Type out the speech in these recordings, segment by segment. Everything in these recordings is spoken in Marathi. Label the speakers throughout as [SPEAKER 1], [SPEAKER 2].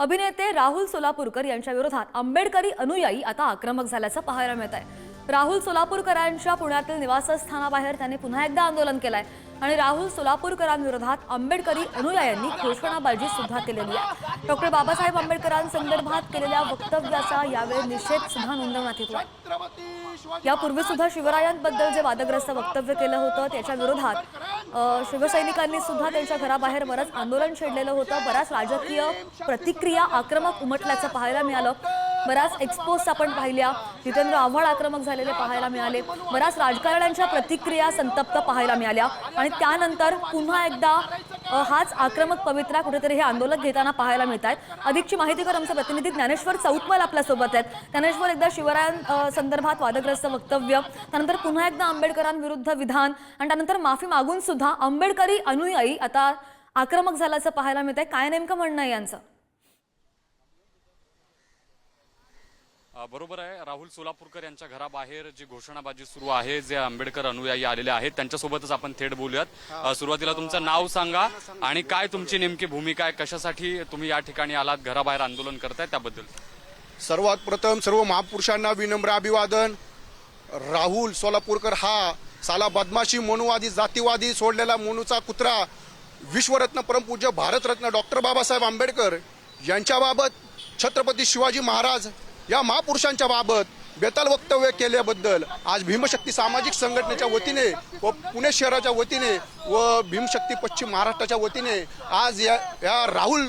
[SPEAKER 1] अभिनेते राहुल सोलापूरकर यांच्या विरोधात आंबेडकरी अनुयायी आता आक्रमक झाल्याचं पाहायला मिळत आहे। राहुल सोलापूरकरांच्या पुण्यातील निवासस्थानाबाहेर त्यांनी पुन्हा एकदा आंदोलन केलंय आणि राहुल सोलापूरकरांविरोधात आंबेडकरी अनुयायांनी घोषणाबाजी सुद्धा केलेली आहे। डॉक्टर बाबासाहेब आंबेडकरांसंदर्भात केलेल्या वक्तव्याचा यावेळी निषेध सुद्धा नोंदवण्यात येतोय। यापूर्वी सुद्धा शिवरायांबद्दल जे वादग्रस्त वक्तव्य केलं होतं त्याच्या विरोधात शिवसैनिकांनी सुद्धा त्यांच्या घराबाहेर बरंच आंदोलन छेडलेलं होतं। बऱ्याच राजकीय प्रतिक्रिया आक्रमक उमटल्याचं पाहायला मिळालं। बऱ्याच एक्सपोज आपण पाहिल्या, जितेंद्र आव्हाड आक्रमक झालेले पाहायला मिळाले। बऱ्याच राजकारण्यांच्या प्रतिक्रिया संतप्त पाहायला मिळाल्या आणि त्यानंतर पुन्हा एकदा हाच आक्रमक पवित्रा कुठेतरी हे आंदोलन घेताना पाहायला मिळत आहेत। अधिकची माहिती कर आमचे प्रतिनिधी ज्ञानेश्वर चौतमल आपल्या सोबत आहेत। ज्ञानेश्वर, एकदा शिवरायांसंदर्भात वादग्रस्त वक्तव्य, त्यानंतर पुन्हा एकदा आंबेडकरांविरुद्ध विधान आणि त्यानंतर माफी मागून सुद्धा आंबेडकरी अनुयायी आता आक्रमक झाल्याचं पाहायला मिळत आहे। काय नेमकं म्हणणं आहे यांचं?
[SPEAKER 2] बरोबर आहे, राहुल सोलापूरकर यांच्या घराबाहेर जी घोषणाबाजी सुरू आहे, जे आंबेडकर अनुयायी आलेले आहेत त्यांच्यासोबतच आपण थेट बोलूयात। सुरुवातीला तुमचं नाव सांगा आणि काय तुमची नेमकी भूमिका आहे, कशासाठी तुम्ही या ठिकाणी आलात, घराबाहेर आंदोलन करताय त्याबद्दल।
[SPEAKER 3] सर्वात प्रथम सर्व महापुरुषांना विनम्र अभिवादन। राहुल सोलापूरकर हा साला बदमाशी, मनुवादी, जातीवादी सोडलेला मनूचा कुत्रा विश्वरत्न परमपूज्य भारतरत्न डॉक्टर बाबासाहेब आंबेडकर यांच्याबाबत, छत्रपती शिवाजी महाराज या महापुरुषांच्या बाबत बेताल वक्तव्य केल्याबद्दल आज भीमशक्ती सामाजिक संघटनेच्या वतीने व पुणे शहराच्या वतीने व भीमशक्ती पश्चिम महाराष्ट्राच्या वतीने आज या राहुल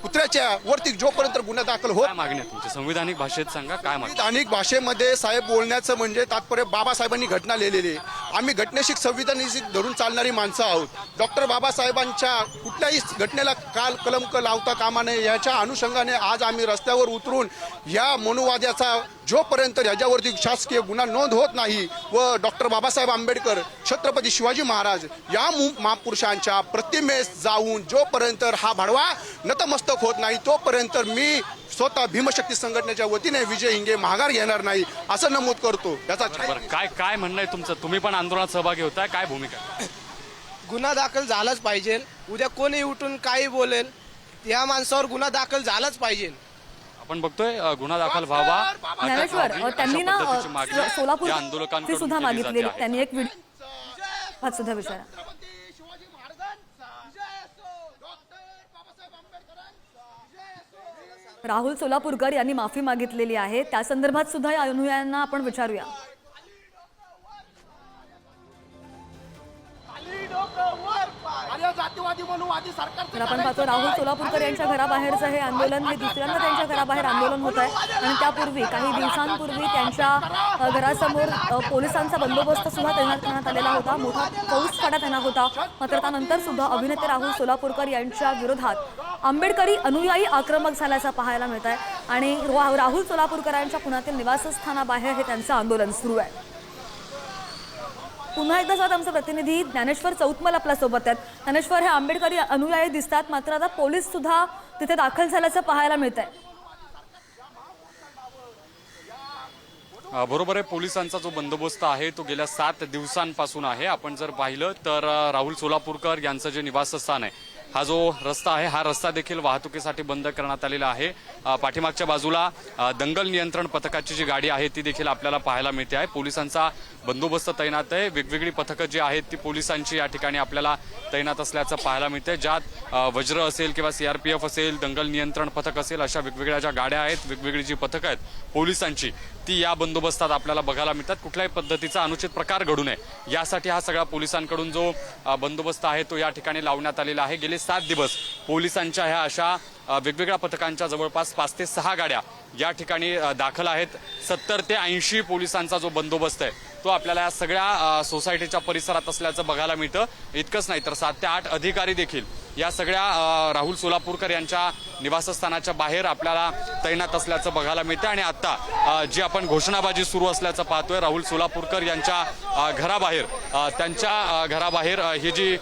[SPEAKER 3] कुत्र्याच्या वरती जोपर्यंत गुन्हा दाखल होत,
[SPEAKER 2] मागणी तुमची संविधानिक भाषेत सांगा काय मागणी।
[SPEAKER 3] संविधानिक भाषेमध्ये साहेब बोलण्याचं म्हणजे तात्पर्य बाबासाहेबांनी घटना लिहिलेली, आम्ही घटनेशी संविधानिक धरून चालणारी माणसं आहोत। डॉक्टर बाबासाहेबांच्या कुठल्याही घटनेला काल कलंक लावता कामा नये याच्या अनुषंगाने आज आम्ही रस्त्यावर उतरून या मनुवाद्याचा जोपर्यंत याच्यावरती शासकीय गुन्हा नोंद होत नाही व डॉक्टर बाबासाहेब आंबेडकर, छत्रपती शिवाजी महाराज या महापुरुषांच्या प्रतिमेस जाऊन जोपर्यंत हा भडवा नतमस्तक होत नाही तोपर्यंत मी स्वतः भीमशक्ती संघटनेच्या वतीने विजय हिंगे माघार घेणार नाही असं नमूद करतो। याचा
[SPEAKER 2] काय काय म्हणणं आहे तुमचं? तुम्ही पण आंदोलनात सहभागी होताय, काय भूमिका?
[SPEAKER 4] गुन्हा दाखल झालाच पाहिजे। उद्या कोणी उठून काही बोलेल, या माणसावर गुन्हा दाखल झालाच पाहिजे।
[SPEAKER 2] आपण बघतोय गुन्हा दाखल व्हावा।
[SPEAKER 1] ज्ञानेश्वर, त्यांनी ना सोलापूर
[SPEAKER 2] आंदोलकांकडून
[SPEAKER 1] सुद्धा मागितलेली, त्यांनी एक व्हिडिओ सुद्धा विचारा। राहुल सोलापूरकर यांनी माफी मागितलेली आहे, त्या संदर्भात सुद्धा या अनुयायांना आपण विचारूया। तर आपण पाहतो राहुल सोलापूरकर यांच्या घराबाहेरचं हे आंदोलन, हे दुसऱ्यांदा त्यांच्या घराबाहेर आंदोलन होत आहे आणि त्यापूर्वी काही दिवसांपूर्वी त्यांच्या घरासमोर पोलिसांचा बंदोबस्त सुद्धा तैनात करण्यात आलेला होता, मोठा फौज फाटा तैनात होता। मात्र त्यानंतर सुद्धा अभिनेते राहुल सोलापूरकर यांच्या विरोधात आंबेडकरी अनुयायी आक्रमक झाल्याचं पाहायला मिळत आहे आणि राहुल सोलापूरकरांच्या पुण्यातील निवासस्थानाबाहेर हे त्यांचं आंदोलन सुरू आहे। पुन्हा एकदा आमचे प्रतिनिधी ज्ञानेश्वर चौतमल आपल्या सोबत आहेत। ज्ञानेश्वर, हे आंबेडकरी अनुयायी दिसतात, मात्र आता पोलीस सुद्धा तिथे दाखल झाल्याचं पाहायला मिळत आहे।
[SPEAKER 2] बरोबर आहे, पोलिसांचा जो बंदोबस्त आहे तो गेल्या 7 दिवसांपासून आहे। आपण जर पाहिलं तर राहुल सोलापूरकर यांचं जे निवासस्थान आहे, हा जो रस्ता आहे, हा रस्ता देखील वाहतुकीसाठी बंद करण्यात आलेला आहे। पाठीमागच्या बाजूला दंगल नियंत्रण पथकाची जी गाडी आहे ती देखील आपल्याला पाहायला मिळते आहे। पोलिसांचा बंदोबस्त तैनात आहे, वेगवेगळी पथकं जी आहेत ती पोलिसांची या ठिकाणी आपल्याला तैनात असल्याचं पाहायला मिळतंय। ज्यात वज्र असेल किंवा CRPF असेल, दंगल नियंत्रण पथक असेल, अशा वेगवेगळ्या ज्या गाड्या आहेत, वेगवेगळी जी पथकं आहेत पोलिसांची, ती या बंदोबस्तात आपल्याला बघायला मिळतात। कुठल्याही पद्धतीचा अनुचित प्रकार घडू नये यासाठी हा सगळा पोलिसांकडून जो बंदोबस्त आहे तो या ठिकाणी लावण्यात आलेला आहे। गेले 7 दिवस पोलिसांच्या ह्या अशा वेगवेगळ्या पथकांच्या जवळपास 5 ते 6 गाड्या या ठिकाणी दाखल आहेत। 70 ते 80 पोलिसांचा जो बंदोबस्त आहे तो आपल्याला या सगळ्या सोसायटीच्या परिसरात असल्याचं बघायला मिळतं। इतकंच नाही तर 7 ते 8 अधिकारी देखील या सगळ्या राहुल सोलापूरकर यांच्या निवासस्थानाच्या बाहेर आपल्याला तैनात असल्याचं बघायला मिळतं आणि आता जी आपण घोषणाबाजी सुरू असल्याचं पाहतोय राहुल सोलापूरकर यांच्या घराबाहेर, त्यांच्या घराबाहेर ही जी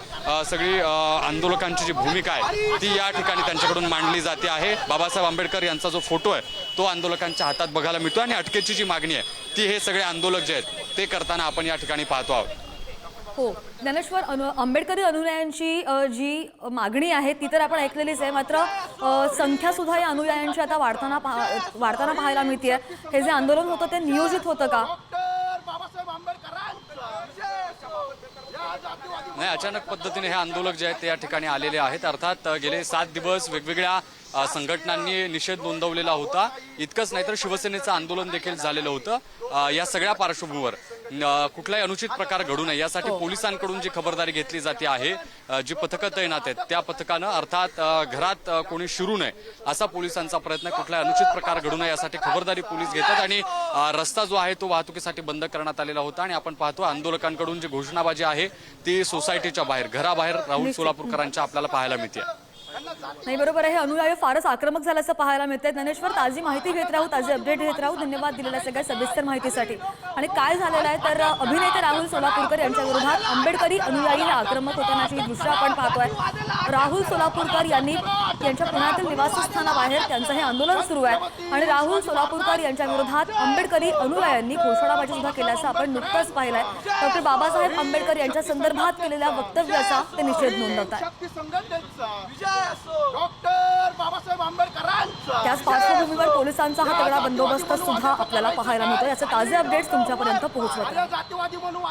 [SPEAKER 2] सगळी आंदोलकांची जी भूमिका आहे ती या ठिकाणी त्यांच्याकडून मांडली जाते आहे। बाबासाहेब आंबेडकर यांचा जो फोटो आहे तो आंदोलकांच्या हातात बघायला मिळतो आणि अटकेची जी मागणी आहे ती हे सगळे आंदोलक जे आहेत ते करताना आपण या ठिकाणी पाहतो आहोत।
[SPEAKER 1] हो ज्ञानेश्वर आंबेडकरी अनुयायांची जी मागणी आहे ती तर आपण ऐकलेलीच आहे, मात्र संख्या सुद्धा या अनुयायांची आता वाढताना पाहायला मिळते. हे जे आंदोलन होतं ते नियोजित होतं का?
[SPEAKER 2] नाही, अचानक पद्धतीने हे आंदोलक जे आहेत ते या ठिकाणी आलेले आहेत. अर्थात गेले 7 दिवस वेगवेगळ्या संघटनांनी निषेध नोंदवलेला होता. इतकंच नाही तर शिवसेनेचं आंदोलन देखील झालेलं होतं. या सगळ्या पार्श्वभूमीवर कुठलाही अनुचित प्रकार घडू नये यासाठी पोलिसांकडून जी खबरदारी घेतली जाते आहे, जी पथकं तैनात आहेत त्या पथकानं अर्थात घरात कोणी शिरू नये असा पोलिसांचा प्रयत्न आहे. कुठलाही अनुचित प्रकार घडू नये यासाठी खबरदारी पोलीस घेतात आणि रस्ता जो आहे तो वाहतुकीसाठी बंद करण्यात आलेला होता. आणि आपण पाहतो आंदोलकांकडून जी घोषणाबाजी आहे ती सोसायटीच्या बाहेर, घराबाहेर राहुल सोलापूरकरांच्या आपल्याला पाहायला मिळते.
[SPEAKER 1] नाही बरोबर आहे, अनुयायी फारच आक्रमक झाल्याचं पाहायला मिळतंय. ज्ञानेश्वर, ताजी माहिती घेत राहू, ताजे अपडेट घेत राहू. धन्यवाद दिलेल्या सगळ्या सविस्तर माहितीसाठी. आणि काय झालेलं आहे तर अभिनेते राहुल सोलापूरकर यांच्या विरोधात आंबेडकरी अनुयायी हे आक्रमक होतानाची दृश्य आपण पाहतोय. राहुल सोलापूरकर यांच्या पुण्यातील निवासस्थानाबाहेर त्यांचं हे आंदोलन सुरू आहे आणि राहुल सोलापूरकर यांच्या विरोधात आंबेडकरी अनुयायांनी घोषणाबाजी सुद्धा केल्याचं आपण नुकतंच पाहिलंय. डॉक्टर बाबासाहेब आंबेडकर यांच्या संदर्भात केलेल्या वक्तव्याचा ते निषेध नोंदवत आहेत.
[SPEAKER 3] डॉक्टर बाबासाहेब आंबेडकरांचा
[SPEAKER 1] त्याच पार्श्वभूमीवर पोलिसांचा हा तगडा बंदोबस्त सुद्धा आपल्याला पाहायला मिळतो. याचे ताजे अपडेट्स तुमच्यापर्यंत पोहोचवत आहे.
[SPEAKER 3] जातीवादी म्हणून